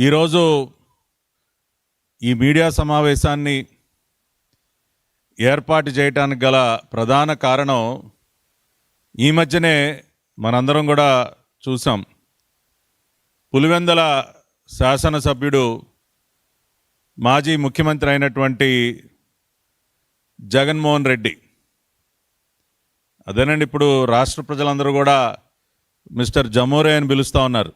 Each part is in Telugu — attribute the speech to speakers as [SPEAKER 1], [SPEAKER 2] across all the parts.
[SPEAKER 1] ఈరోజు ఈ మీడియా సమావేశాన్ని ఏర్పాటు చేయడానికి గల ప్రధాన కారణం ఈ మధ్యనే మనందరం కూడా చూసాం. పులివెందల శాసనసభ్యుడు మాజీ ముఖ్యమంత్రి అయినటువంటి జగన్మోహన్ రెడ్డి, అదేనండి ఇప్పుడు రాష్ట్ర ప్రజలందరూ కూడా మిస్టర్ జమోరే అని పిలుస్తూ ఉన్నారు.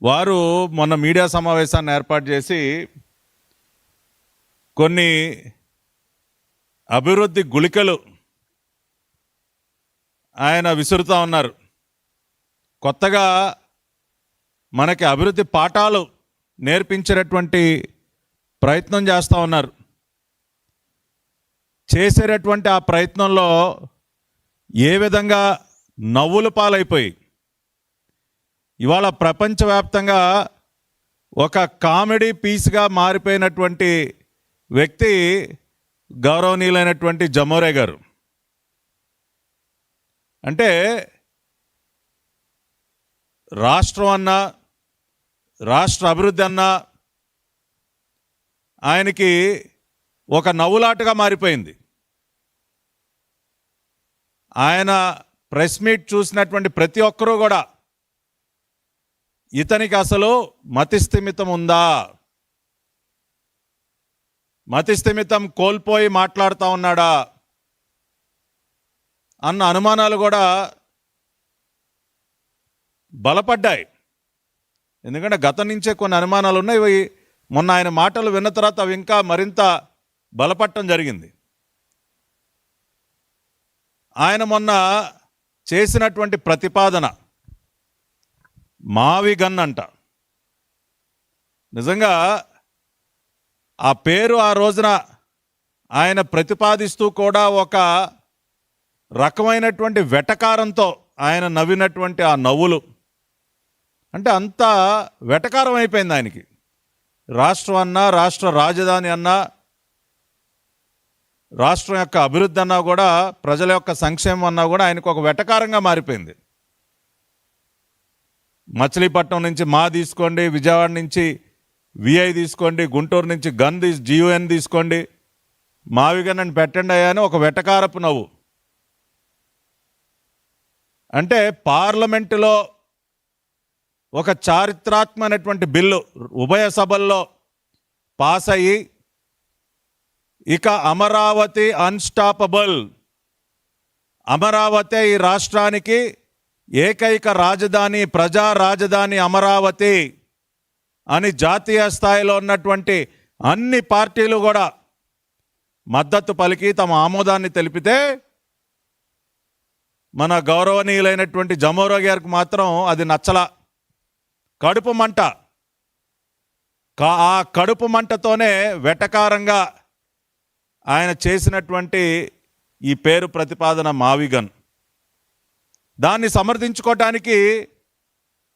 [SPEAKER 1] వారు మొన్న మీడియా సమావేశాన్ని ఏర్పాటు చేసి కొన్ని అభివృద్ధి గుళికలు ఆయన విసురుతూ ఉన్నారు. కొత్తగా మనకి అభివృద్ధి పాఠాలు నేర్పించేటటువంటి ప్రయత్నం చేస్తూ ఉన్నారు. చేసేటటువంటి ఆ ప్రయత్నంలో ఏ విధంగా నవ్వుల పాలైపోయి ఇవాళ ప్రపంచవ్యాప్తంగా ఒక కామెడీ పీస్గా మారిపోయినటువంటి వ్యక్తి గౌరవనీయులైనటువంటి జమోరే గారు. అంటే రాష్ట్రం అన్నా, రాష్ట్ర అభివృద్ధి అన్నా ఆయనకి ఒక నవ్వులాటగా మారిపోయింది. ఆయన ప్రెస్ మీట్ చూసినటువంటి ప్రతి ఒక్కరూ కూడా ఇతనికి అసలు మతిస్థిమితం ఉందా, మతిస్థిమితం కోల్పోయి మాట్లాడుతూ ఉన్నాడా అన్న అనుమానాలు కూడా బలపడ్డాయి. ఎందుకంటే గతం నుంచే కొన్ని అనుమానాలు ఉన్నాయి. ఇవి మొన్న ఆయన మాటలు విన్న తర్వాత అవి ఇంకా మరింత బలపడటం జరిగింది. ఆయన మొన్న చేసినటువంటి ప్రతిపాదన మావి గన్ అంట. నిజంగా ఆ పేరు ఆ రోజున ఆయన ప్రతిపాదిస్తూ కూడా ఒక రకమైనటువంటి వెటకారంతో ఆయన నవ్వినటువంటి ఆ నవ్వులు అంటే అంత వెటకారం అయిపోయింది ఆయనకి. రాష్ట్రం అన్నా, రాష్ట్ర రాజధాని అన్నా, రాష్ట్రం యొక్క అభివృద్ధి అన్నా కూడా, ప్రజల యొక్క సంక్షేమం అన్నా కూడా ఆయనకు ఒక వెటకారంగా మారిపోయింది. మచిలీపట్నం నుంచి మా తీసుకోండి, విజయవాడ నుంచి విఐ తీసుకోండి, గుంటూరు నుంచి GUN తీసుకోండి, మావిగన్ అని పెట్టండి అయ్యా అని ఒక వెటకారపు నవ్వు. అంటే పార్లమెంటులో ఒక చారిత్రాత్మకమైనటువంటి బిల్లు ఉభయ సభల్లో పాస్ అయ్యి ఇక అమరావతి అన్స్టాపబుల్, అమరావతి ఈ రాష్ట్రానికి ఏకైక రాజధాని, ప్రజా రాజధాని అమరావతి అని జాతీయ స్థాయిలో ఉన్నటువంటి అన్ని పార్టీలు కూడా మద్దతు పలికి తమ ఆమోదాన్ని తెలిపితే మన గౌరవనీయులైనటువంటి జమోరే గారికి మాత్రం అది నచ్చలా. కడుపు మంట. ఆ కడుపు మంటతోనే వెటకారంగా ఆయన చేసినటువంటి ఈ పేరు ప్రతిపాదన మావిగన్. దాన్ని సమర్థించుకోవటానికి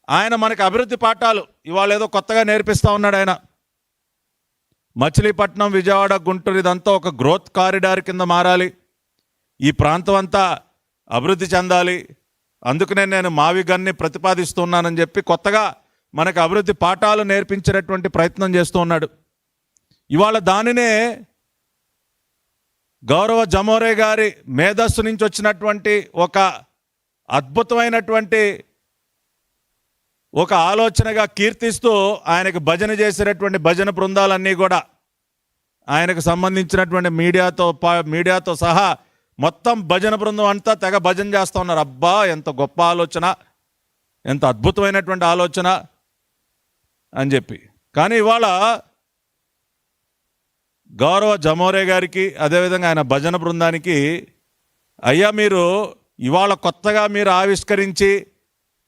[SPEAKER 1] ఆయన మనకి అభివృద్ధి పాఠాలు ఇవాళ ఏదో కొత్తగా నేర్పిస్తూ ఉన్నాడు. ఆయన మచిలీపట్నం, విజయవాడ, గుంటూరు ఇదంతా ఒక గ్రోత్ కారిడార్ కింద మారాలి, ఈ ప్రాంతం అంతా అభివృద్ధి చెందాలి, అందుకనే నేను మావిగన్ని ప్రతిపాదిస్తున్నానని చెప్పి కొత్తగా మనకు అభివృద్ధి పాఠాలు నేర్పించేటటువంటి ప్రయత్నం చేస్తూ ఉన్నాడు. ఇవాళ దానినే గౌరవ జమోరే గారి మేధస్సు నుంచి వచ్చినటువంటి ఒక అద్భుతమైనటువంటి ఒక ఆలోచనగా కీర్తిస్తూ ఆయనకు భజన చేసేటటువంటి భజన బృందాలన్నీ కూడా ఆయనకు సంబంధించినటువంటి మీడియాతో సహా మొత్తం భజన బృందం అంతా తెగ భజన చేస్తూ ఉన్నారు. అబ్బా ఎంత గొప్ప ఆలోచన, ఎంత అద్భుతమైనటువంటి ఆలోచన అని చెప్పి. కానీ ఇవాళ గౌరవ జమోరే గారికి, అదేవిధంగా ఆయన భజన బృందానికి, అయ్యా మీరు ఇవాళ కొత్తగా మీరు ఆవిష్కరించి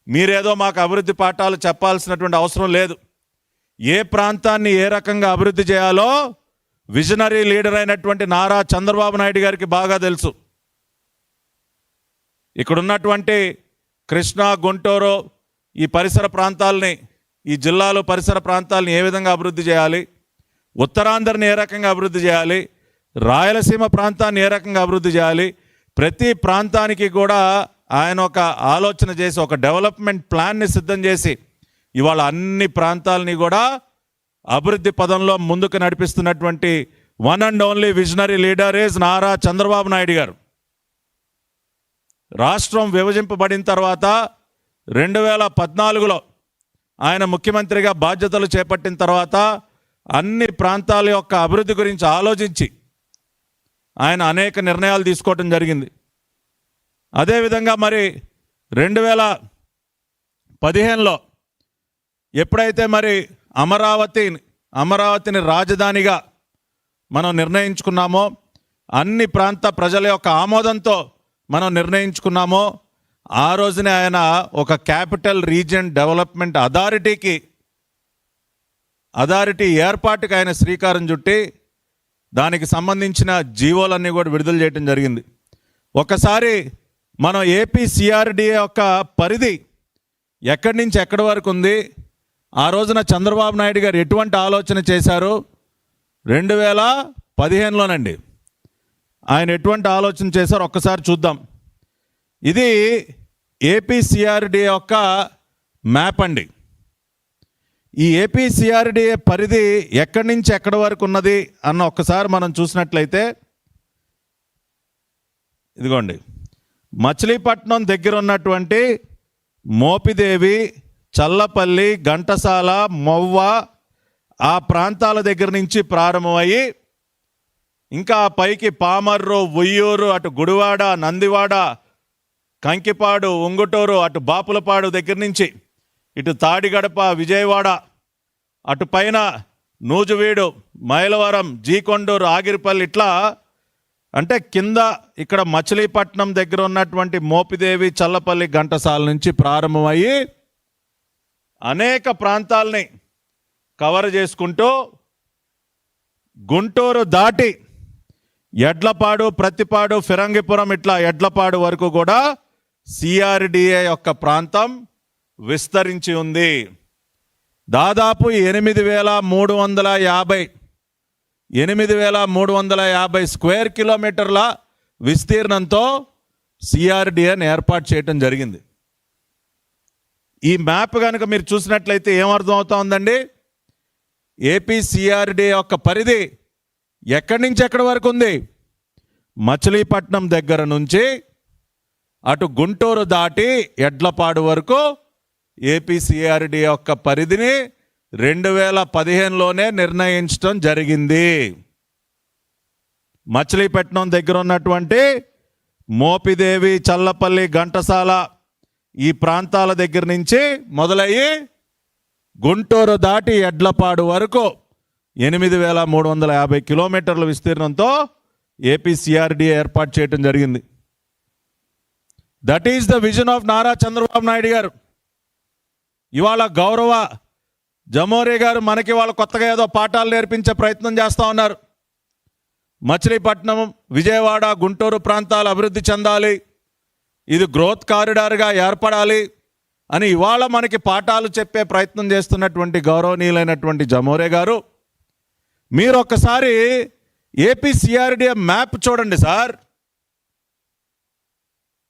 [SPEAKER 1] మీరేదో మాకు అభివృద్ధి పాఠాలు చెప్పాల్సినటువంటి అవసరం లేదు. ఏ ప్రాంతాన్ని ఏ రకంగా అభివృద్ధి చేయాలో విజనరీ లీడర్ అయినటువంటి నారా చంద్రబాబు నాయుడు గారికి బాగా తెలుసు. ఇక్కడున్నటువంటి కృష్ణా, గుంటూరు ఈ పరిసర ప్రాంతాలని, ఈ జిల్లాలో పరిసర ప్రాంతాలని ఏ విధంగా అభివృద్ధి చేయాలి, ఉత్తరాంధ్రని ఏ రకంగా అభివృద్ధి చేయాలి, రాయలసీమ ప్రాంతాన్ని ఏ రకంగా అభివృద్ధి చేయాలి, ప్రతి ప్రాంతానికి కూడా ఆయన ఒక ఆలోచన చేసి ఒక డెవలప్మెంట్ ప్లాన్ని సిద్ధం చేసి ఇవాళ అన్ని ప్రాంతాలని కూడా అభివృద్ధి పదంలో ముందుకు నడిపిస్తున్నటువంటి one and only visionary leader is Nara Chandrababu Naidu garu. రాష్ట్రం విభజింపబడిన తర్వాత 2014లో ఆయన ముఖ్యమంత్రిగా బాధ్యతలు చేపట్టిన తర్వాత అన్ని ప్రాంతాల యొక్క అభివృద్ధి గురించి ఆలోచించి ఆయన అనేక నిర్ణయాలు తీసుకోవటం జరిగింది. అదేవిధంగా మరి 2015లో ఎప్పుడైతే మరి అమరావతిని రాజధానిగా మనం నిర్ణయించుకున్నామో, అన్ని ప్రాంత ప్రజల యొక్క ఆమోదంతో మనం నిర్ణయించుకున్నామో, ఆ రోజునే ఆయన ఒక క్యాపిటల్ రీజియన్ డెవలప్మెంట్ అథారిటీ ఏర్పాటుకి ఆయన శ్రీకారం చుట్టి దానికి సంబంధించిన జీవోలన్నీ కూడా విడుదల చేయడం జరిగింది. ఒకసారి మనం ఏపీ సిఆర్డిఏ యొక్క పరిధి ఎక్కడి నుంచి ఎక్కడి వరకు ఉంది, ఆ రోజున చంద్రబాబు నాయుడు గారు ఎటువంటి ఆలోచన చేశారు, 2015లోనండి ఆయన ఎటువంటి ఆలోచన చేశారు ఒక్కసారి చూద్దాం. ఇది ఏపీ సిఆర్డిఏ యొక్క మ్యాప్ అండి. ఈ ఏపీ సిఆర్డిఏ పరిధి ఎక్కడి నుంచి ఎక్కడి వరకు ఉన్నది అన్న ఒక్కసారి మనం చూసినట్లయితే, ఇదిగోండి మచిలీపట్నం దగ్గర ఉన్నటువంటి మోపిదేవి, చల్లపల్లి, ఘంటసాల, మొవ్వ ఆ ప్రాంతాల దగ్గర నుంచి ప్రారంభమయ్యి ఇంకా పైకి పామర్రు, ఉయ్యూరు, అటు గుడివాడ, నందివాడ, కంకిపాడు, ఉంగుటూరు, అటు బాపులపాడు దగ్గర నుంచి ఇటు తాడిగడప, విజయవాడ, అటు పైన నూజువీడు, మైలవరం, జీకొండూరు, ఆగిరిపల్లి, ఇట్లా అంటే కింద ఇక్కడ మచిలీపట్నం దగ్గర ఉన్నటువంటి మోపిదేవి, చల్లపల్లి, ఘంటసాల నుంచి ప్రారంభమయ్యి అనేక ప్రాంతాలని కవర్ చేసుకుంటూ గుంటూరు దాటి ఎడ్లపాడు, ప్రతిపాడు, ఫిరంగిపురం, ఇట్లా ఎడ్లపాడు వరకు కూడా సిఆర్డిఏ యొక్క ప్రాంతం విస్తరించి ఉంది. దాదాపు 8,350 స్క్వేర్ కిలోమీటర్ల విస్తీర్ణంతో సిఆర్డిఏని ఏర్పాటు చేయటం జరిగింది. ఈ మ్యాప్ కనుక మీరు చూసినట్లయితే ఏమర్థం అవుతా ఉందండి, ఏపీ సిఆర్డిఏ యొక్క పరిధి ఎక్కడి నుంచి ఎక్కడి వరకు ఉంది, మచిలీపట్నం దగ్గర నుంచి అటు గుంటూరు దాటి ఎడ్లపాడు వరకు ఏపీ సిఆర్డిఏ యొక్క పరిధిని 2015లోనే నిర్ణయించడం జరిగింది. మచిలీపట్నం దగ్గర ఉన్నటువంటి మోపిదేవి, చల్లపల్లి, ఘంటసాల ఈ ప్రాంతాల దగ్గర నుంచి మొదలయ్యి గుంటూరు దాటి ఎడ్లపాడు వరకు 8,350 కిలోమీటర్ల విస్తీర్ణంతో ఏపీ సిఆర్డిఏ ఏర్పాటు చేయడం జరిగింది. That is the vision of Nara Chandrababu Naidu garu. ఇవాళ గౌరవ జమోరే గారు మనకి వాళ్ళ కొత్తగా ఏదో పాఠాలు నేర్పించే ప్రయత్నం చేస్తూ ఉన్నారు. మచిలీపట్నం, విజయవాడ, గుంటూరు ప్రాంతాలు అభివృద్ధి చెందాలి, ఇది గ్రోత్ కారిడార్గా ఏర్పడాలి అని ఇవాళ మనకి పాఠాలు చెప్పే ప్రయత్నం చేస్తున్నటువంటి గౌరవనీయులైనటువంటి జమోరే గారు, మీరు ఒక్కసారి ఏపీ సిఆర్డిఏ మ్యాప్ చూడండి సార్.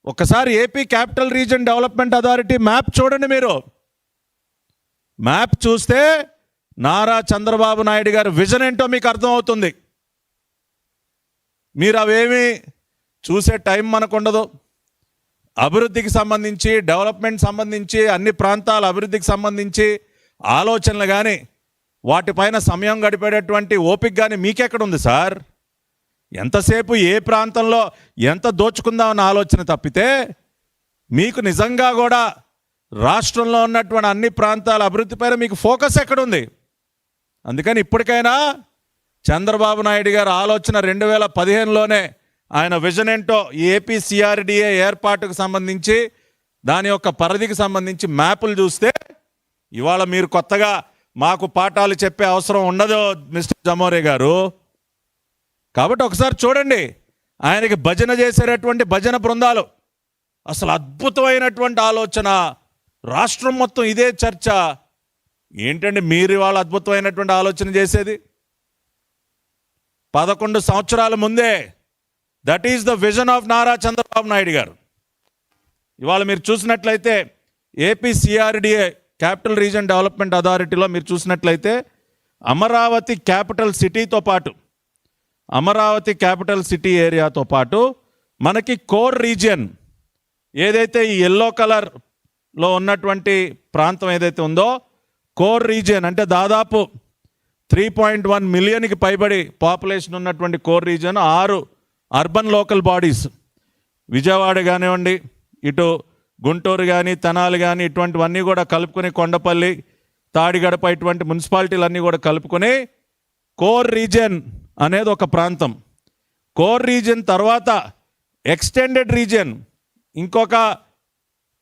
[SPEAKER 1] ఒక్కసారి AP capital region development authority map చూడండి. మీరు మ్యాప్ చూస్తే నారా చంద్రబాబు నాయుడు గారి విజన్ ఏంటో మీకు అర్థమవుతుంది. మీరు అవేమీ చూసే టైం మనకు ఉండదు. అభివృద్ధికి సంబంధించి, డెవలప్మెంట్ సంబంధించి, అన్ని ప్రాంతాల అభివృద్ధికి సంబంధించి ఆలోచనలు కానీ వాటిపైన సమయం గడిపేటటువంటి ఓపిక కానీ మీకెక్కడ ఉంది సార్? ఎంతసేపు ఏ ప్రాంతంలో ఎంత దోచుకుందామన్న ఆలోచన తప్పితే మీకు నిజంగా కూడా రాష్ట్రంలో ఉన్నటువంటి అన్ని ప్రాంతాల అభివృద్ధిపైన మీకు ఫోకస్ ఎక్కడుంది? అందుకని ఇప్పటికైనా చంద్రబాబు నాయుడు గారి ఆలోచన 2015లోనే ఆయన విజన్ ఏంటో ఈ ఏపీ సిఆర్డిఏ ఏర్పాటుకు సంబంధించి దాని యొక్క పరిధికి సంబంధించి మ్యాపులు చూస్తే ఇవాళ మీరు కొత్తగా మాకు పాఠాలు చెప్పే అవసరం ఉండదు మిస్టర్ జమోరే గారు. కాబట్టి ఒకసారి చూడండి, ఆయనకి భజన చేసేటటువంటి భజన బృందాలు, అసలు అద్భుతమైనటువంటి ఆలోచన, రాష్ట్రం మొత్తం ఇదే చర్చ. ఏంటండి మీరు ఇవాళ అద్భుతమైనటువంటి ఆలోచన చేసేది? 11 సంవత్సరాల ముందే that is the vision of Nara Chandrababu Naidu garu. ఇవాళ మీరు చూసినట్లయితే AP CRDA capital region development అథారిటీలో మీరు చూసినట్లయితే అమరావతి క్యాపిటల్ సిటీతో పాటు అమరావతి క్యాపిటల్ సిటీ ఏరియాతో పాటు మనకి కోర్ రీజియన్ ఏదైతే ఈ ఎల్లో కలర్లో ఉన్నటువంటి ప్రాంతం ఏదైతే ఉందో కోర్ రీజియన్ అంటే దాదాపు 3.1 మిలియన్కి పైబడి పాపులేషన్ ఉన్నటువంటి core region 6 urban local bodies Vijayawada కానివ్వండి, ఇటు గుంటూరు కానీ, తెనాలి కానీ, ఇటువంటివన్నీ కూడా కలుపుకొని కొండపల్లి, తాడిగడప ఇటువంటి మున్సిపాలిటీలన్నీ కూడా కలుపుకొని కోర్ రీజియన్ అనేది ఒక ప్రాంతం. కోర్ రీజియన్ తర్వాత ఎక్స్టెండెడ్ రీజియన్ ఇంకొక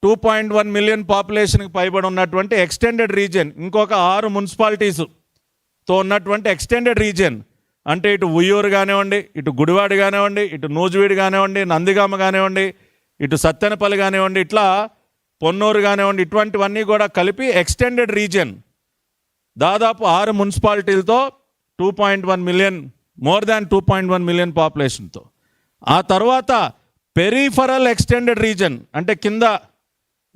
[SPEAKER 1] 2.1 మిలియన్ పాపులేషన్కి పైబడి ఉన్నటువంటి ఎక్స్టెండెడ్ రీజియన్, ఇంకొక 6 మున్సిపాలిటీస్తో ఉన్నటువంటి ఎక్స్టెండెడ్ రీజియన్ అంటే ఇటు ఉయ్యూరు కానివ్వండి, ఇటు గుడివాడ కానివ్వండి, ఇటు నూజివీడు కానివ్వండి, నందిగామ కానివ్వండి, ఇటు సత్తెనపల్లి కానివ్వండి, ఇట్లా పొన్నూరు కానివ్వండి, ఇటువంటివన్నీ కూడా కలిపి ఎక్స్టెండెడ్ రీజియన్ దాదాపు 6 మున్సిపాలిటీలతో 2.1 మిలియన్, మోర్ దాన్ 2.1 మిలియన్ పాపులేషన్తో. ఆ తర్వాత పెరిఫరల్ ఎక్స్టెండెడ్ రీజియన్ అంటే కింద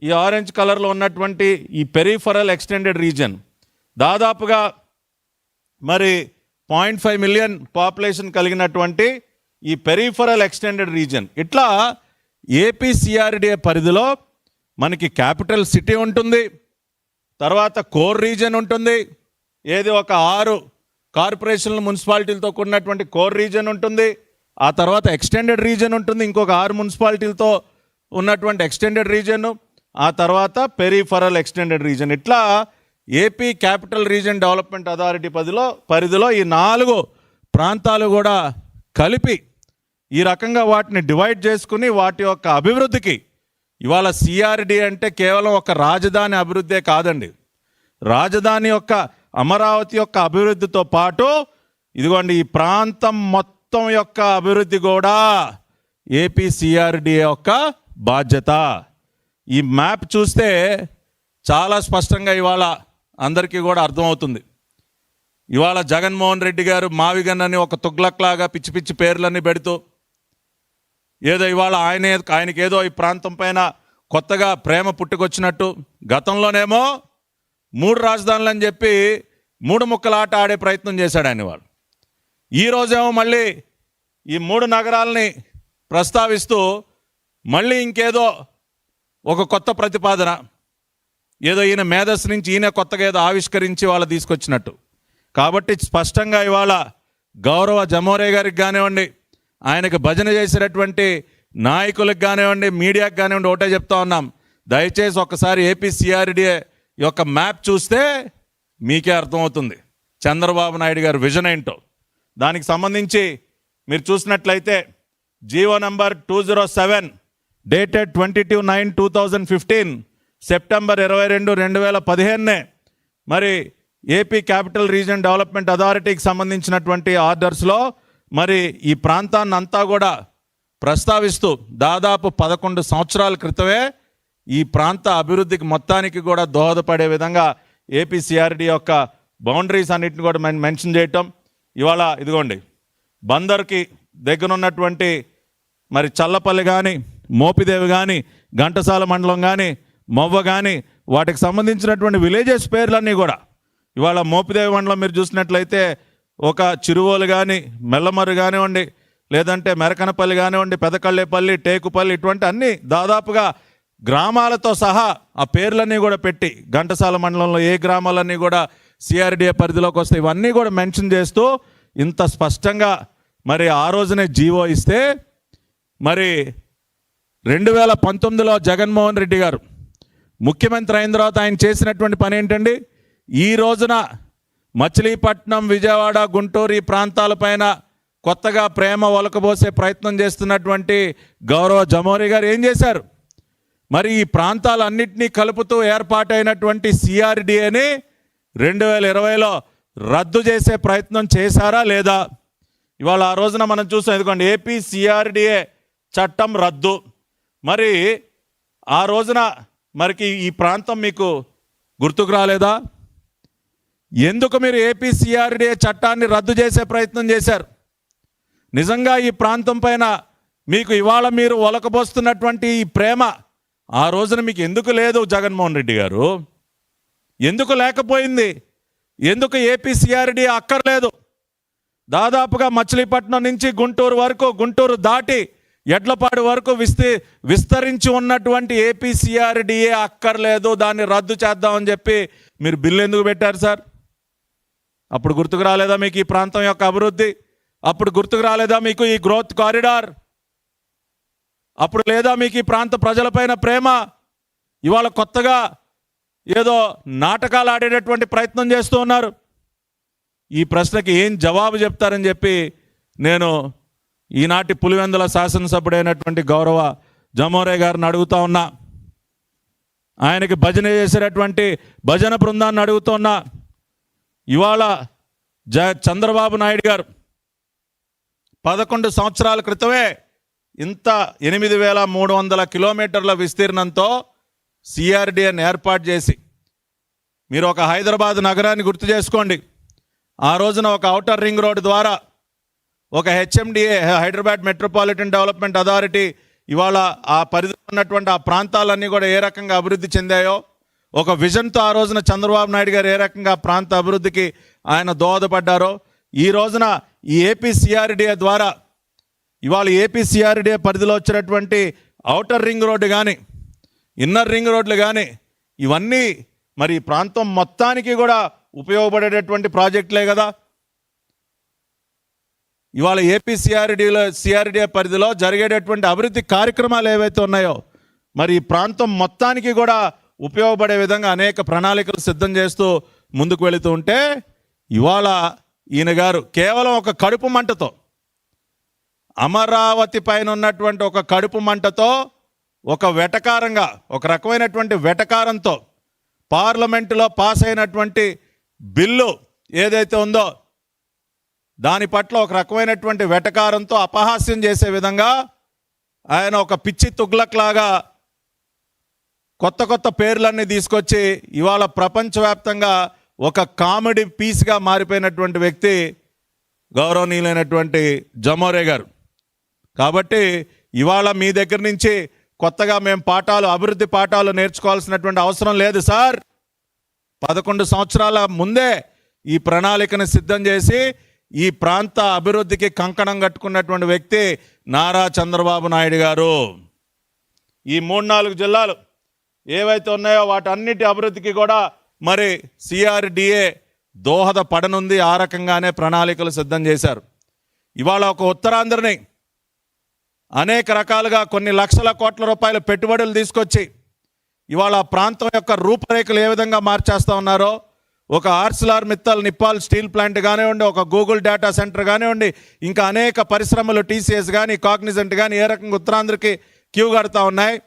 [SPEAKER 1] ఈ ఆరెంజ్ కలర్లో ఉన్నటువంటి ఈ పెరిఫరల్ ఎక్స్టెండెడ్ రీజియన్ దాదాపుగా మరి 0.5 మిలియన్ పాపులేషన్ కలిగినటువంటి ఈ పెరిఫరల్ ఎక్స్టెండెడ్ రీజియన్. ఇట్లా ఏపీసీఆర్డీఏ పరిధిలో మనకి క్యాపిటల్ సిటీ ఉంటుంది, తర్వాత కోర్ రీజియన్ ఉంటుంది, ఏది ఒక 6 కార్పొరేషన్ల మున్సిపాలిటీలతో కూడినటువంటి కోర్ రీజియన్ ఉంటుంది, ఆ తర్వాత ఎక్స్టెండెడ్ రీజియన్ ఉంటుంది, ఇంకొక 6 మున్సిపాలిటీలతో ఉన్నటువంటి ఎక్స్టెండెడ్ రీజియన్, ఆ తర్వాత పెరిఫరల్ ఎక్స్టెండెడ్ రీజియన్. ఇట్లా AP capital region development authority పరిధిలో ఈ 4 ప్రాంతాలు కూడా కలిపి ఈ రకంగా వాటిని డివైడ్ చేసుకుని వాటి యొక్క అభివృద్ధికి ఇవాళ సిఆర్డి అంటే కేవలం ఒక రాజధాని అభివృద్ధే కాదండి. రాజధాని యొక్క అమరావతి యొక్క అభివృద్ధితో పాటు ఇదిగోండి ఈ ప్రాంతం మొత్తం యొక్క అభివృద్ధి కూడా ఏపీ సిఆర్డిఏ యొక్క బాధ్యత. ఈ మ్యాప్ చూస్తే చాలా స్పష్టంగా ఇవాళ అందరికీ కూడా అర్థమవుతుంది. ఇవాళ జగన్మోహన్ రెడ్డి గారు మావిగన్నని ఒక తుగ్లక్లాగా పిచ్చి పిచ్చి పేర్లన్నీ పెడుతూ ఏదో ఇవాళ ఆయనకి ఏదో ఈ ప్రాంతం పైన కొత్తగా ప్రేమ పుట్టుకొచ్చినట్టు, గతంలోనేమో 3 రాజధానులు అని చెప్పి 3 ముక్కల ఆట ఆడే ప్రయత్నం చేశాడు ఆయన. వాళ్ళు ఈరోజేమో మళ్ళీ ఈ 3 నగరాలని ప్రస్తావిస్తూ మళ్ళీ ఇంకేదో ఒక కొత్త ప్రతిపాదన, ఏదో ఈయన మేధస్సు నుంచి ఈయన కొత్తగా ఏదో ఆవిష్కరించి వాళ్ళు తీసుకొచ్చినట్టు. కాబట్టి స్పష్టంగా ఇవాళ గౌరవ జమోరే గారికి కానివ్వండి, ఆయనకు భజన చేసినటువంటి నాయకులకు కానివ్వండి, మీడియాకి కానివ్వండి, ఒకటే చెప్తా ఉన్నాం, దయచేసి ఒక్కసారి ఏపీ సిఆర్డిఏ యొక్క మ్యాప్ చూస్తే మీకే అర్థమవుతుంది చంద్రబాబు నాయుడు గారి విజన్ ఏంటో. దానికి సంబంధించి మీరు చూసినట్లయితే జీవో నంబర్ 207 డేటెడ్ 22/9/2015 సెప్టెంబర్ 22, 2015 మరి ఏపీ క్యాపిటల్ రీజియన్ డెవలప్మెంట్ అథారిటీకి సంబంధించినటువంటి ఆర్డర్స్లో మరి ఈ ప్రాంతాన్ని అంతా కూడా ప్రస్తావిస్తూ దాదాపు 11 సంవత్సరాల క్రితమే ఈ ప్రాంత అభివృద్ధికి మొత్తానికి కూడా దోహదపడే విధంగా ఏపీ సిఆర్డి యొక్క బౌండరీస్ అన్నిటిని కూడా మెన్షన్ చేయటం. ఇవాళ ఇదిగోండి బందర్కి దగ్గర ఉన్నటువంటి మరి చల్లపల్లి కానీ, మోపిదేవి కానీ, ఘంటసాల మండలం కానీ, మొవ్వ కానీ, వాటికి సంబంధించినటువంటి విలేజెస్ పేర్లన్నీ కూడా ఇవాళ మోపిదేవి మండలం మీరు చూసినట్లయితే ఒక చిరువోలు కానీ, మెల్లమర్రు కానివ్వండి, లేదంటే మెరకనపల్లి కానివ్వండి, పెదకళ్ళేపల్లి, టేకుపల్లి, ఇటువంటి అన్ని దాదాపుగా గ్రామాలతో సహా ఆ పేర్లన్నీ కూడా పెట్టి ఘంటసాల మండలంలో ఏ గ్రామాలన్నీ కూడా సిఆర్డిఏ పరిధిలోకి వస్తాయి ఇవన్నీ కూడా మెన్షన్ చేస్తూ ఇంత స్పష్టంగా మరి ఆ రోజునే జీవో ఇస్తే, మరి 2019లో జగన్మోహన్ రెడ్డి గారు ముఖ్యమంత్రి అయిన తర్వాత ఆయన చేసినటువంటి పని ఏంటండి, ఈ రోజున మచిలీపట్నం, విజయవాడ, గుంటూరు ఈ ప్రాంతాలపైన కొత్తగా ప్రేమ ఒలకబోసే ప్రయత్నం చేస్తున్నటువంటి గౌరవ జమోరీ గారు ఏం చేశారు, మరి ఈ ప్రాంతాలన్నింటినీ కలుపుతూ ఏర్పాటైనటువంటి సిఆర్డిఏని 2020లో రద్దు చేసే ప్రయత్నం చేశారా లేదా? ఇవాళ ఆ రోజున మనం చూసాం, ఎందుకంటే ఏపీ సిఆర్డిఏ చట్టం రద్దు. మరి ఆ రోజున మరికి ఈ ప్రాంతం మీకు గుర్తుకు రాలేదా? ఎందుకు మీరు ఏపీ సిఆర్డిఏ చట్టాన్ని రద్దు చేసే ప్రయత్నం చేశారు? నిజంగా ఈ ప్రాంతం పైన మీకు ఇవాళ మీరు ఒలకబోస్తున్నటువంటి ఈ ప్రేమ ఆ రోజున మీకు ఎందుకు లేదు జగన్మోహన్ రెడ్డి గారు? ఎందుకు లేకపోయింది? ఎందుకు ఏపీసీఆర్డీ అక్కర్లేదు? దాదాపుగా మచిలీపట్నం నుంచి గుంటూరు వరకు, గుంటూరు దాటి ఎడ్లపాడు వరకు విస్తరించి ఉన్నటువంటి ఏపీసీఆర్డీఏ అక్కర్లేదు, దాన్ని రద్దు చేద్దామని చెప్పి మీరు బిల్లు ఎందుకు పెట్టారు సార్? అప్పుడు గుర్తుకు రాలేదా మీకు ఈ ప్రాంతం యొక్క అభివృద్ధి? అప్పుడు గుర్తుకు రాలేదా మీకు ఈ గ్రోత్ కారిడార్? అప్పుడు లేదా మీకు ఈ ప్రాంత ప్రజలపైన ప్రేమ? ఇవాళ కొత్తగా ఏదో నాటకాలు ఆడేటటువంటి ప్రయత్నం చేస్తూ ఉన్నారు. ఈ ప్రశ్నకి ఏం జవాబు చెప్తారని చెప్పి నేను ఈనాటి పులివెందుల శాసనసభ్యుడైనటువంటి గౌరవ జమోరే గారిని అడుగుతా ఉన్నా. ఆయనకి భజన చేసేటటువంటి భజన బృందాన్ని అడుగుతున్నా. ఇవాళ చంద్రబాబు నాయుడు గారు 11 సంవత్సరాల క్రితమే ఇంత 8,300 కిలోమీటర్ల విస్తీర్ణంతో సిఆర్డీఏని ఏర్పాటు చేసి, మీరు ఒక హైదరాబాద్ నగరాన్ని గుర్తు చేసుకోండి. ఆ రోజున ఒక ఔటర్ రింగ్ రోడ్డు ద్వారా ఒక HMDA, Hyderabad metropolitan development authority, ఇవాళ ఆ పరిధిలో ఉన్నటువంటి ఆ ప్రాంతాలన్నీ కూడా ఏ రకంగా అభివృద్ధి చెందాయో, ఒక విజన్తో ఆ రోజున చంద్రబాబు నాయుడు గారు ఏ రకంగా ప్రాంత అభివృద్ధికి ఆయన దోహదపడ్డారో, ఈ రోజున ఈ ఏపీసీఆర్డీఏ ద్వారా ఇవాళ ఏపీసీఆర్డీఏ పరిధిలో వచ్చినటువంటి ఔటర్ రింగ్ రోడ్డు కానీ, ఇన్నర్ రింగ్ రోడ్లు కానీ, ఇవన్నీ మరి ఈ ప్రాంతం మొత్తానికి కూడా ఉపయోగపడేటటువంటి ప్రాజెక్టులే కదా. ఇవాళ సిఆర్డీఏ పరిధిలో జరిగేటటువంటి అభివృద్ధి కార్యక్రమాలు ఏవైతే ఉన్నాయో, మరి ఈ ప్రాంతం మొత్తానికి కూడా ఉపయోగపడే విధంగా అనేక ప్రణాళికలు సిద్ధం చేస్తూ ముందుకు వెళుతూ ఉంటే, ఇవాళ ఈయన గారు కేవలం ఒక కడుపు మంటతో, అమరావతి పైన ఉన్నటువంటి ఒక కడుపు మంటతో, ఒక వెటకారంగా, ఒక రకమైనటువంటి వెటకారంతో పార్లమెంటులో పాస్ అయినటువంటి బిల్లు ఏదైతే ఉందో దాని పట్ల ఒక రకమైనటువంటి వెటకారంతో అపహాస్యం చేసే విధంగా ఆయన ఒక పిచ్చి తుగ్లక్లాగా కొత్త కొత్త పేర్లన్నీ తీసుకొచ్చి ఇవాళ ప్రపంచవ్యాప్తంగా ఒక కామెడీ పీస్గా మారిపోయినటువంటి వ్యక్తి గౌరవనీయులైనటువంటి జమోరే గారు. కాబట్టి ఇవాళ మీ దగ్గర నుంచి కొత్తగా మేము అభివృద్ధి పాఠాలు నేర్చుకోవాల్సినటువంటి అవసరం లేదు సార్. 11 సంవత్సరాల ముందే ఈ ప్రణాళికను సిద్ధం చేసి ఈ ప్రాంత అభివృద్ధికి కంకణం కట్టుకున్నటువంటి వ్యక్తి నారా చంద్రబాబు నాయుడు గారు. ఈ 3-4 జిల్లాలు ఏవైతే ఉన్నాయో వాటన్నిటి అభివృద్ధికి కూడా మరి సిఆర్డీఏ దోహదపడనుంది. ఆ రకంగానే ప్రణాళికలు సిద్ధం చేశారు. ఇవాళ ఒక ఉత్తరాంధ్రని అనేక రకాలుగా కొన్ని లక్షల కోట్ల రూపాయల పెట్టుబడులు తీసుకొచ్చి ఇవాళ ఆ ప్రాంతం యొక్క రూపురేఖలు ఏ విధంగా మార్చేస్తూ ఉన్నారో, ఒక ఆర్సిలార్ మిత్తల్ నిప్పాల్ స్టీల్ ప్లాంట్ కానివ్వండి, ఒక గూగుల్ డేటా సెంటర్ కానివ్వండి, ఇంకా అనేక పరిశ్రమలు టీసీఎస్ కానీ, కాగ్నిజెంట్ కానీ ఏ రకంగా ఉత్తరాంధ్రకి క్యూ కడతా ఉన్నాయి.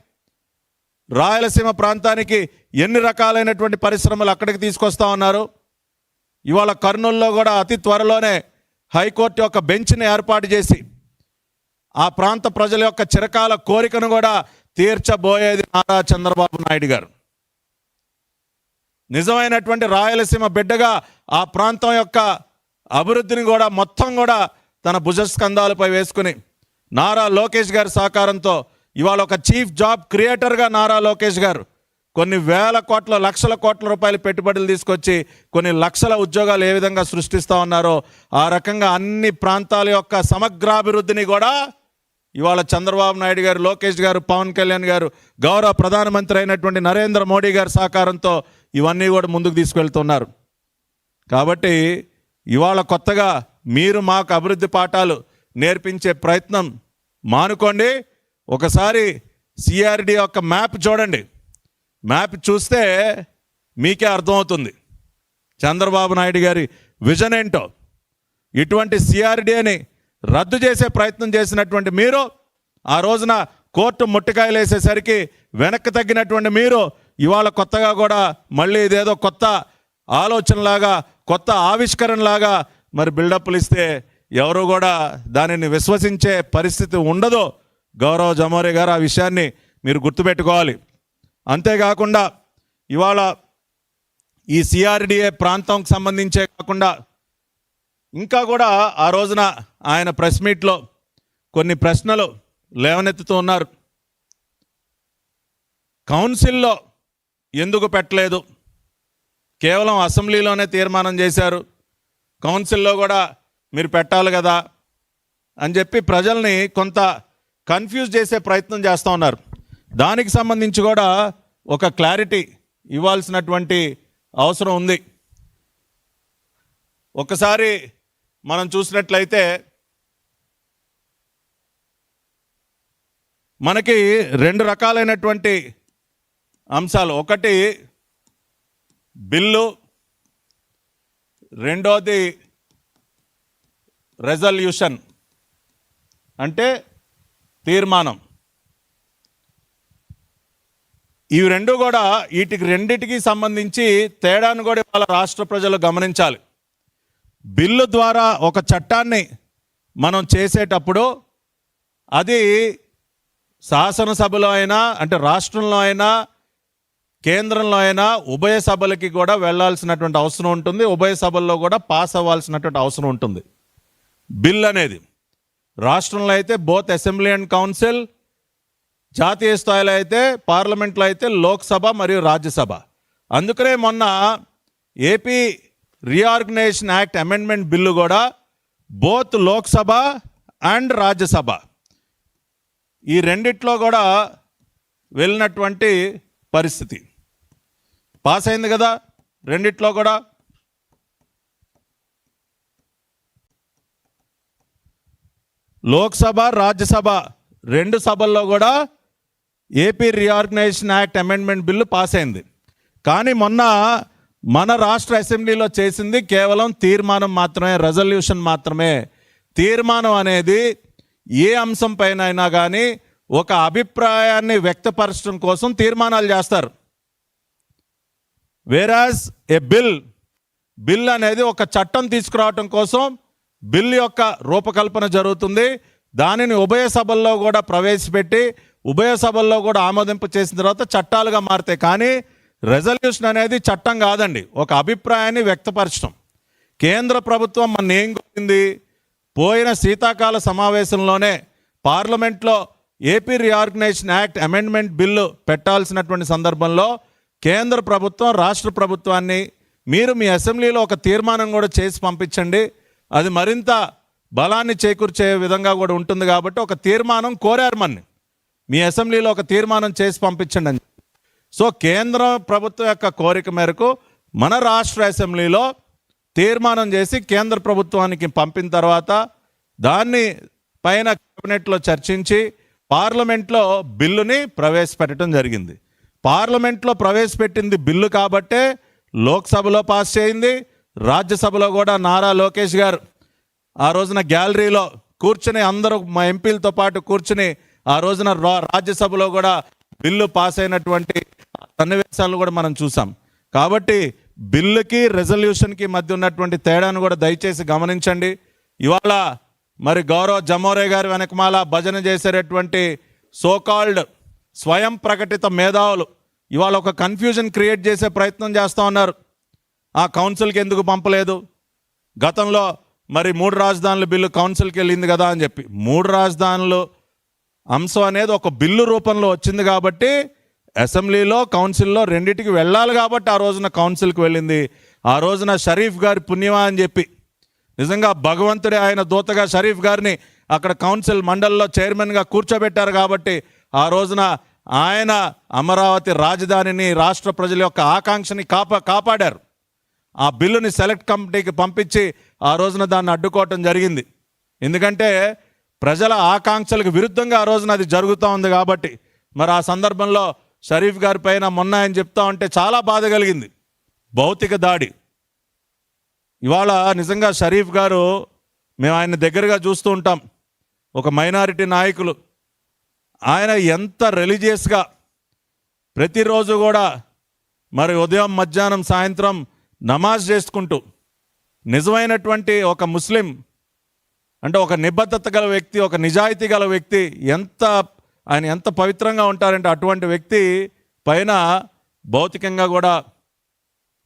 [SPEAKER 1] రాయలసీమ ప్రాంతానికి ఎన్ని రకాలైనటువంటి పరిశ్రమలు అక్కడికి తీసుకొస్తా ఉన్నారు. ఇవాళ కర్నూలులో కూడా అతి త్వరలోనే హైకోర్టు యొక్క బెంచ్ని ఏర్పాటు చేసి ఆ ప్రాంత ప్రజల యొక్క చిరకాల కోరికను కూడా తీర్చబోయేది నారా చంద్రబాబు నాయుడు గారు. నిజమైనటువంటి రాయలసీమ బిడ్డగా ఆ ప్రాంతం యొక్క అభివృద్ధిని కూడా మొత్తం కూడా తన భుజస్కంధాలపై వేసుకుని నారా లోకేష్ గారి సహకారంతో ఇవాళ ఒక చీఫ్ జాబ్ క్రియేటర్గా నారా లోకేష్ గారు కొన్ని వేల కోట్ల, లక్షల కోట్ల రూపాయల పెట్టుబడులు తీసుకొచ్చి కొన్ని లక్షల ఉద్యోగాలు ఏ విధంగా సృష్టిస్తూ ఉన్నారో ఆ రకంగా అన్ని ప్రాంతాల యొక్క సమగ్రాభివృద్ధిని కూడా ఇవాళ చంద్రబాబు నాయుడు గారు, లోకేష్ గారు, పవన్ కళ్యాణ్ గారు, గౌరవ ప్రధానమంత్రి అయినటువంటి నరేంద్ర మోడీ గారి సహకారంతో ఇవన్నీ కూడా ముందుకు తీసుకెళ్తున్నారు. కాబట్టి ఇవాళ కొత్తగా మీరు మాకు అభివృద్ధి పాఠాలు నేర్పించే ప్రయత్నం మానుకోండి. ఒకసారి సిఆర్డీ యొక్క మ్యాప్ చూడండి. మ్యాప్ చూస్తే మీకే అర్థమవుతుంది చంద్రబాబు నాయుడు గారి విజన్ ఏంటో. ఇటువంటి సిఆర్డీని రద్దు చేసే ప్రయత్నం చేసినటువంటి మీరు, ఆ రోజున కోర్టు ముట్టికాయలు వేసేసరికి వెనక్కి తగ్గినటువంటి మీరు ఇవాళ కొత్తగా కూడా మళ్ళీ ఇదేదో కొత్త ఆలోచనలాగా, కొత్త ఆవిష్కరణలాగా మరి బిల్డప్లు ఇస్తే ఎవరు కూడా దానిని విశ్వసించే పరిస్థితి ఉండదు. గౌరవ జమోరే గారు ఆ విషయాన్ని మీరు గుర్తుపెట్టుకోవాలి. అంతేకాకుండా ఇవాళ ఈ సిఆర్డీఏ ప్రాంతంకి సంబంధించే కాకుండా ఇంకా కూడా ఆ రోజున ఆయన ప్రెస్ మీట్లో కొన్ని ప్రశ్నలు లేవనెత్తుతూ ఉన్నారు. కౌన్సిల్లో ఎందుకు పెట్టలేదు, కేవలం అసెంబ్లీలోనే తీర్మానం చేశారు, కౌన్సిల్లో కూడా మీరు పెట్టాలి కదా అని చెప్పి ప్రజల్ని కొంత కన్ఫ్యూజ్ చేసే ప్రయత్నం చేస్తూ ఉన్నారు. దానికి సంబంధించి కూడా ఒక క్లారిటీ ఇవ్వాల్సినటువంటి అవసరం ఉంది. ఒకసారి మనం చూసినట్లయితే మనకి రెండు రకాలైనటువంటి అంశాలు, ఒకటి బిల్లు, రెండోది రెజల్యూషన్ అంటే తీర్మానం. ఇవి రెండు కూడా వీటికి రెండిటికి సంబంధించి తేడాను కూడా వాళ్ళ రాష్ట్ర ప్రజలు గమనించాలి. బిల్లు ద్వారా ఒక చట్టాన్ని మనం చేసేటప్పుడు అది శాసనసభలో అయినా, అంటే రాష్ట్రంలో అయినా, కేంద్రంలో అయినా ఉభయ సభలకి కూడా వెళ్ళాల్సినటువంటి అవసరం ఉంటుంది, ఉభయ సభల్లో కూడా పాస్ అవ్వాల్సినటువంటి అవసరం ఉంటుంది. బిల్ అనేది రాష్ట్రంలో అయితే బోత్ అసెంబ్లీ అండ్ కౌన్సిల్, జాతీయ స్థాయిలో అయితే పార్లమెంట్లో అయితే లోక్సభ మరియు రాజ్యసభ. అందుకనే మొన్న AP reorganisation act amendment bill కూడా బోత్ లోక్సభ అండ్ రాజ్యసభ ఈ రెండిట్లో కూడా వెళ్ళినటువంటి పరిస్థితి. పాస్ అయింది కదా రెండిట్లో కూడా. లోక్సభ, రాజ్యసభ రెండు సభల్లో కూడా AP reorganisation act amendment bill pass అయింది. కానీ మొన్న మన రాష్ట్ర అసెంబ్లీలో చేసింది కేవలం తీర్మానం మాత్రమే, రెజల్యూషన్ మాత్రమే. తీర్మానం అనేది ఏ అంశం పైన అయినా కానీ ఒక అభిప్రాయాన్ని వ్యక్తపరచడం కోసం తీర్మానాలు చేస్తారు. వేరాజ్ ఏ బిల్ అనేది ఒక చట్టం తీసుకురావటం కోసం బిల్ యొక్క రూపకల్పన జరుగుతుంది. దానిని ఉభయ సభల్లో కూడా ప్రవేశపెట్టి ఉభయ సభల్లో కూడా ఆమోదింపు చేసిన తర్వాత చట్టాలుగా మారుతాయి. కానీ రెజల్యూషన్ అనేది చట్టం కాదండి, ఒక అభిప్రాయాన్ని వ్యక్తపరచడం. కేంద్ర ప్రభుత్వం మన ఏం కోరింది, పోయిన శీతాకాల సమావేశంలోనే పార్లమెంట్లో AP reorganisation act amendment bill పెట్టాల్సినటువంటి సందర్భంలో కేంద్ర ప్రభుత్వం రాష్ట్ర ప్రభుత్వాన్ని మీరు మీ అసెంబ్లీలో ఒక తీర్మానం కూడా చేసి పంపించండి, అది మరింత బలాన్ని చేకూర్చే విధంగా కూడా ఉంటుంది కాబట్టి ఒక తీర్మానం కోరారు మన్ని, మీ అసెంబ్లీలో ఒక తీర్మానం చేసి పంపించండి అని. సో కేంద్ర ప్రభుత్వం యొక్క కోరిక మేరకు మన రాష్ట్ర అసెంబ్లీలో తీర్మానం చేసి కేంద్ర ప్రభుత్వానికి పంపిన తర్వాత దాన్ని పైన కేబినెట్లో చర్చించి పార్లమెంట్లో బిల్లుని ప్రవేశపెట్టడం జరిగింది. పార్లమెంట్లో ప్రవేశపెట్టింది బిల్లు కాబట్టే లోక్సభలో పాస్ చేయింది, రాజ్యసభలో కూడా నారా లోకేష్ గారు ఆ రోజున గ్యాలరీలో కూర్చుని అందరూ మా ఎంపీలతో పాటు కూర్చుని ఆ రోజున రాజ్యసభలో కూడా బిల్లు పాస్ అయినటువంటి సన్నివేశాలను కూడా మనం చూసాం. కాబట్టి బిల్లుకి రెజల్యూషన్కి మధ్య ఉన్నటువంటి తేడాను కూడా దయచేసి గమనించండి. ఇవాళ మరి గౌరవ్ జమోరే గారి వెనకమాల భజన చేసేటటువంటి సోకాల్డ్ స్వయం ప్రకటిత మేధావులు ఇవాళ ఒక కన్ఫ్యూజన్ క్రియేట్ చేసే ప్రయత్నం చేస్తూ ఉన్నారు. ఆ కౌన్సిల్కి ఎందుకు పంపలేదు, గతంలో మరి 3 రాజధానుల బిల్లు కౌన్సిల్కి వెళ్ళింది కదా అని చెప్పి. 3 రాజధానులు అంశం అనేది ఒక బిల్లు రూపంలో వచ్చింది కాబట్టి అసెంబ్లీలో కౌన్సిల్లో రెండింటికి వెళ్ళాలి కాబట్టి ఆ రోజున కౌన్సిల్కి వెళ్ళింది. ఆ రోజున షరీఫ్ గారి పుణ్యమా అని చెప్పి నిజంగా భగవంతుడే ఆయన దూతగా షరీఫ్ గారిని అక్కడ కౌన్సిల్ మండలిలో చైర్మన్గా కూర్చోబెట్టారు కాబట్టి ఆ రోజున ఆయన అమరావతి రాజధానిని రాష్ట్ర ప్రజల యొక్క ఆకాంక్షని కాపాడారు. ఆ బిల్లుని సెలెక్ట్ కమిటీకి పంపించి ఆ రోజున దాన్ని అడ్డుకోవటం జరిగింది. ఎందుకంటే ప్రజల ఆకాంక్షలకు విరుద్ధంగా ఆ రోజున అది జరుగుతూ ఉంది కాబట్టి. మరి ఆ సందర్భంలో షరీఫ్ గారి పైన మొన్న ఆయన చెప్తా ఉంటే చాలా బాధ కలిగింది. భౌతిక దాడి. ఇవాళ నిజంగా షరీఫ్ గారు, మేము ఆయన దగ్గరగా చూస్తూ ఉంటాం, ఒక మైనారిటీ నాయకులు. ఆయన ఎంత రిలీజియస్గా ప్రతిరోజు కూడా మరి ఉదయం మధ్యాహ్నం సాయంత్రం నమాజ్ చేసుకుంటూ నిజమైనటువంటి ఒక ముస్లిం, అంటే ఒక నిబద్ధత గల వ్యక్తి, ఒక నిజాయితీ గల వ్యక్తి, ఆయన ఎంత పవిత్రంగా ఉంటారంటే అటువంటి వ్యక్తి పైన భౌతికంగా కూడా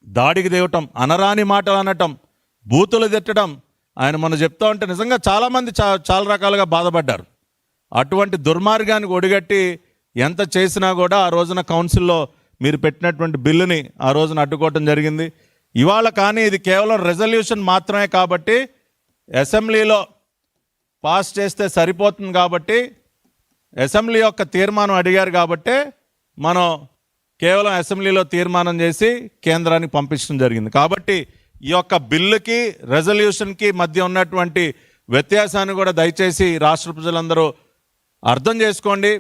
[SPEAKER 1] దాడికి దేవటం, అనరాని మాటలు అనటం, బూతులు తిట్టడం ఆయన మనం చెప్తా ఉంటే నిజంగా చాలామంది చాలా రకాలుగా బాధపడ్డారు. అటువంటి దుర్మార్గానికి ఒడిగట్టి ఎంత చేసినా కూడా ఆ రోజున కౌన్సిల్లో మీరు పెట్టినటువంటి బిల్లుని ఆ రోజున అడ్డుకోవటం జరిగింది. ఇవాళ కానీ ఇది కేవలం రెజల్యూషన్ మాత్రమే కాబట్టి అసెంబ్లీలో పాస్ చేస్తే సరిపోతుంది కాబట్టి, అసెంబ్లీ యొక్క తీర్మానం అడిగారు కాబట్టి మనం కేవలం అసెంబ్లీలో తీర్మానం చేసి కేంద్రానికి పంపించడం జరిగింది. కాబట్టి ఈ యొక్క బిల్లుకి రెజల్యూషన్కి మధ్య ఉన్నటువంటి వ్యత్యాసాన్ని కూడా దయచేసి రాష్ట్ర ప్రజలందరూ అర్థం చేసుకోండి.